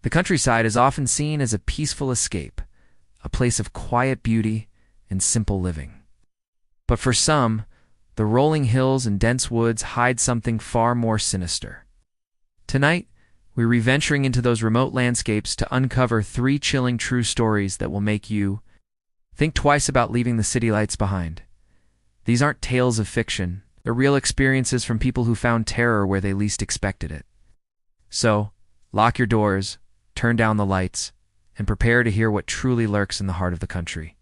The countryside is often seen as a peaceful escape, a place of quiet beauty and simple living. But for some, the rolling hills and dense woods hide something far more sinister. Tonight, we're reventuring into those remote landscapes to uncover 3 chilling true stories that will make you think twice about leaving the city lights behind. These aren't tales of fiction, they're real experiences from people who found terror where they least expected it. So, lock your doors, turn down the lights, and prepare to hear what truly lurks in the heart of the country.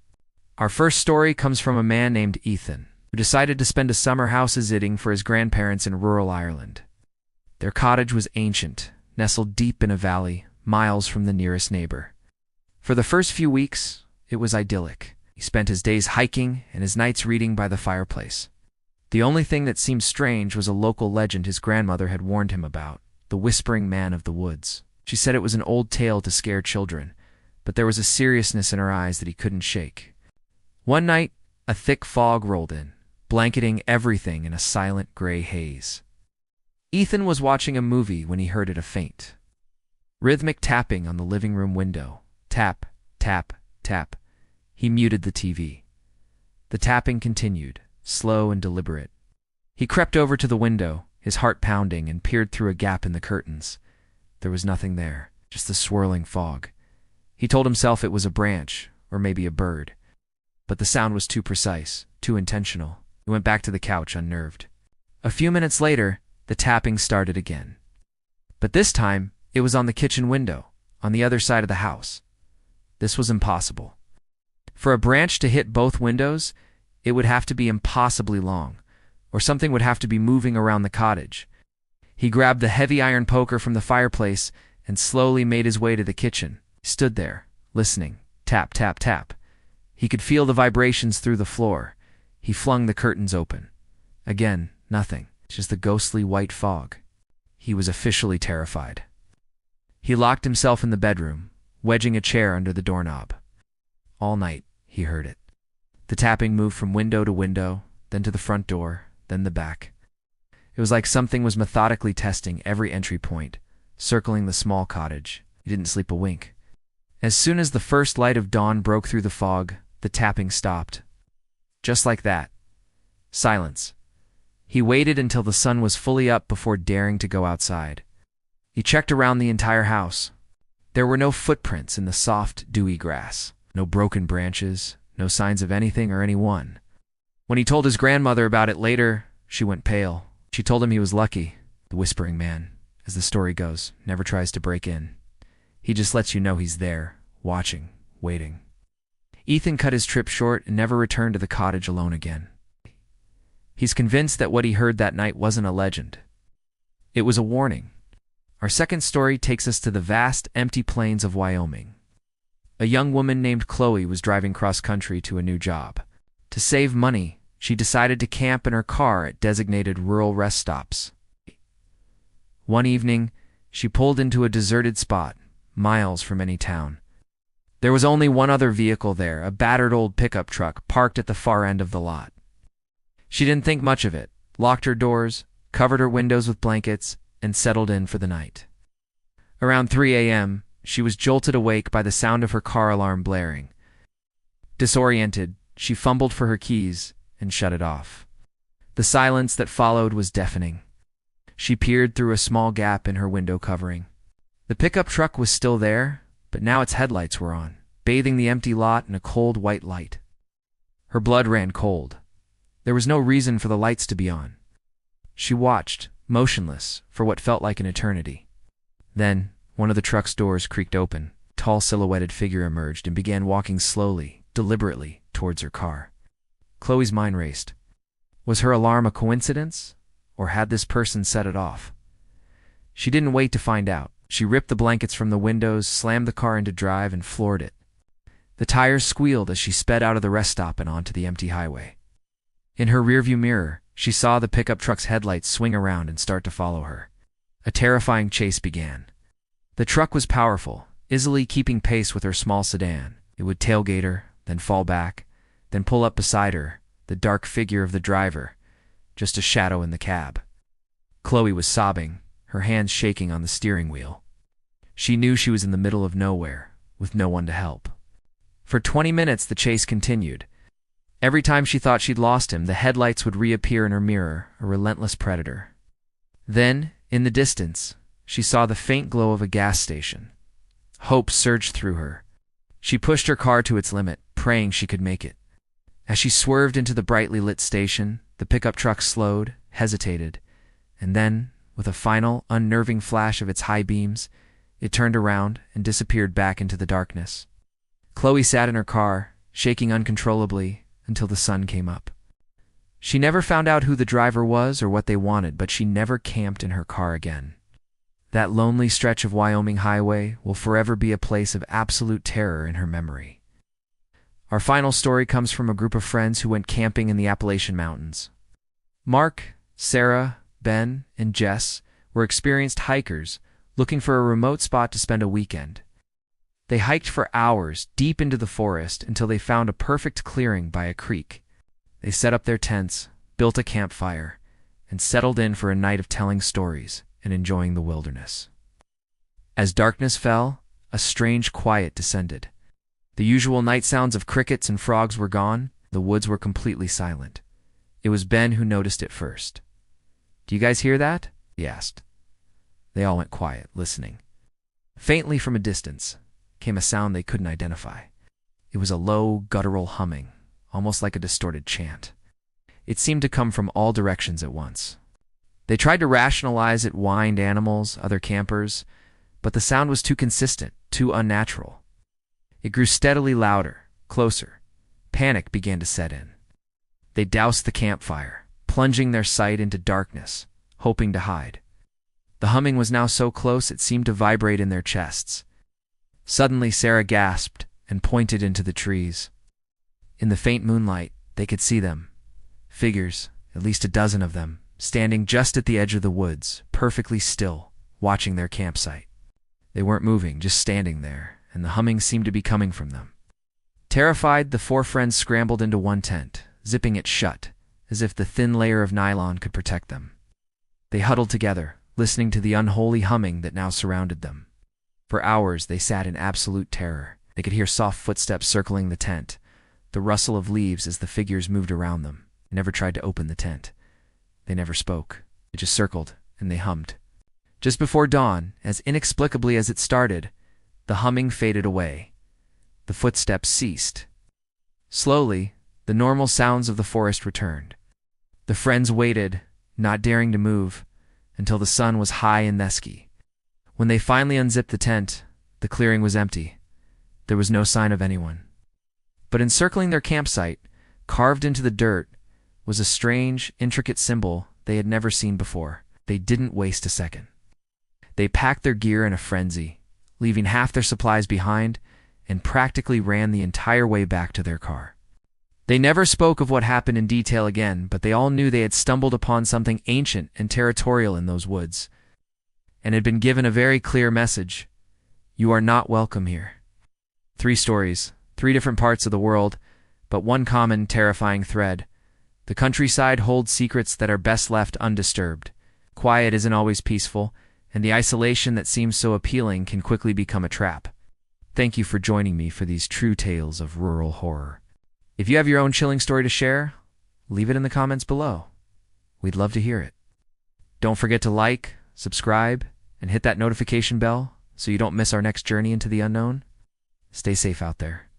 Our first story comes from a man named Ethan, who decided to spend a summer house-sitting for his grandparents in rural Ireland. Their cottage was ancient, nestled deep in a valley, miles from the nearest neighbor. For the first few weeks, it was idyllic. He spent his days hiking and his nights reading by the fireplace. The only thing that seemed strange was a local legend his grandmother had warned him about, the whispering man of the woods. She said it was an old tale to scare children, but there was a seriousness in her eyes that he couldn't shake. One night, a thick fog rolled in, blanketing everything in a silent gray haze. Ethan was watching a movie when he heard a faint, rhythmic tapping on the living room window. Tap, tap, tap. He muted the TV. The tapping continued, slow and deliberate. He crept over to the window, his heart pounding, and peered through a gap in the curtains. There was nothing there, just the swirling fog. He told himself it was a branch, or maybe a bird. But the sound was too precise, too intentional. He went back to the couch, unnerved. A few minutes later, the tapping started again. But this time, it was on the kitchen window, on the other side of the house. This was impossible. For a branch to hit both windows, it would have to be impossibly long, or something would have to be moving around the cottage. He grabbed the heavy iron poker from the fireplace and slowly made his way to the kitchen. He stood there, listening. Tap, tap, tap. He could feel the vibrations through the floor. He flung the curtains open. Again, nothing, just the ghostly white fog. He was officially terrified. He locked himself in the bedroom, wedging a chair under the doorknob. All night, he heard it. The tapping moved from window to window, then to the front door, then the back. It was like something was methodically testing every entry point, circling the small cottage. He didn't sleep a wink. As soon as the first light of dawn broke through the fog, the tapping stopped. Just like that. Silence. He waited until the sun was fully up before daring to go outside. He checked around the entire house. There were no footprints in the soft, dewy grass, no broken branches, no signs of anything or anyone. When he told his grandmother about it later, she went pale. She told him he was lucky. The whispering man, as the story goes, never tries to break in. He just lets you know he's there, watching, waiting. Ethan cut his trip short and never returned to the cottage alone again. He's convinced that what he heard that night wasn't a legend. It was a warning. Our second story takes us to the vast, empty plains of Wyoming. A young woman named Chloe was driving cross-country to a new job. To save money, she decided to camp in her car at designated rural rest stops. One evening, she pulled into a deserted spot, miles from any town. There was only one other vehicle there, a battered old pickup truck parked at the far end of the lot. She didn't think much of it, locked her doors, covered her windows with blankets, and settled in for the night. Around 3 a.m., she was jolted awake by the sound of her car alarm blaring. Disoriented, she fumbled for her keys and shut it off. The silence that followed was deafening. She peered through a small gap in her window covering. The pickup truck was still there, but now its headlights were on, bathing the empty lot in a cold white light. Her blood ran cold. There was no reason for the lights to be on. She watched, motionless, for what felt like an eternity. Then, one of the truck's doors creaked open. A tall silhouetted figure emerged and began walking slowly, deliberately, towards her car. Chloe's mind raced. Was her alarm a coincidence, or had this person set it off? She didn't wait to find out. She ripped the blankets from the windows, slammed the car into drive, and floored it. The tires squealed as she sped out of the rest stop and onto the empty highway. In her rearview mirror, she saw the pickup truck's headlights swing around and start to follow her. A terrifying chase began. The truck was powerful, easily keeping pace with her small sedan. It would tailgate her, then fall back, then pull up beside her, the dark figure of the driver, just a shadow in the cab. Chloe was sobbing, her hands shaking on the steering wheel. She knew she was in the middle of nowhere, with no one to help. For 20 minutes the chase continued. Every time she thought she'd lost him, the headlights would reappear in her mirror, a relentless predator. Then, in the distance, she saw the faint glow of a gas station. Hope surged through her. She pushed her car to its limit, praying she could make it. As she swerved into the brightly lit station, the pickup truck slowed, hesitated, and then, with a final, unnerving flash of its high beams, it turned around and disappeared back into the darkness. Chloe sat in her car, shaking uncontrollably, until the sun came up. She never found out who the driver was or what they wanted, but she never camped in her car again. That lonely stretch of Wyoming highway will forever be a place of absolute terror in her memory. Our final story comes from a group of friends who went camping in the Appalachian Mountains. Mark, Sarah, Ben, and Jess were experienced hikers looking for a remote spot to spend a weekend. They hiked for hours deep into the forest until they found a perfect clearing by a creek. They set up their tents, built a campfire, and settled in for a night of telling stories and enjoying the wilderness. As darkness fell, a strange quiet descended. The usual night sounds of crickets and frogs were gone. The woods were completely silent. It was Ben who noticed it first. "Do you guys hear that?" he asked. They all went quiet, listening. Faintly from a distance came a sound they couldn't identify. It was a low, guttural humming, almost like a distorted chant. It seemed to come from all directions at once. They tried to rationalize it, wind animals, other campers, but the sound was too consistent, too unnatural. It grew steadily louder, closer. Panic began to set in. They doused the campfire, plunging their sight into darkness, hoping to hide. The humming was now so close it seemed to vibrate in their chests. Suddenly Sarah gasped and pointed into the trees. In the faint moonlight, they could see them. Figures, at least a dozen of them, standing just at the edge of the woods, perfectly still, watching their campsite. They weren't moving, just standing there, and the humming seemed to be coming from them. Terrified, the four friends scrambled into one tent, zipping it shut, as if the thin layer of nylon could protect them. They huddled together, listening to the unholy humming that now surrounded them. For hours they sat in absolute terror. They could hear soft footsteps circling the tent, the rustle of leaves as the figures moved around them. They never tried to open the tent. They never spoke. They just circled, and they hummed. Just before dawn, as inexplicably as it started, the humming faded away. The footsteps ceased. Slowly, the normal sounds of the forest returned. The friends waited, not daring to move, until the sun was high in the sky. When they finally unzipped the tent, the clearing was empty. There was no sign of anyone. But encircling their campsite, carved into the dirt, was a strange, intricate symbol they had never seen before. They didn't waste a second. They packed their gear in a frenzy, leaving half their supplies behind, and practically ran the entire way back to their car. They never spoke of what happened in detail again, but they all knew they had stumbled upon something ancient and territorial in those woods, and had been given a very clear message: you are not welcome here. 3 stories, 3 different parts of the world, but one common, terrifying thread. The countryside holds secrets that are best left undisturbed. Quiet isn't always peaceful, and the isolation that seems so appealing can quickly become a trap. Thank you for joining me for these true tales of rural horror. If you have your own chilling story to share, leave it in the comments below. We'd love to hear it. Don't forget to like, subscribe, and hit that notification bell so you don't miss our next journey into the unknown. Stay safe out there.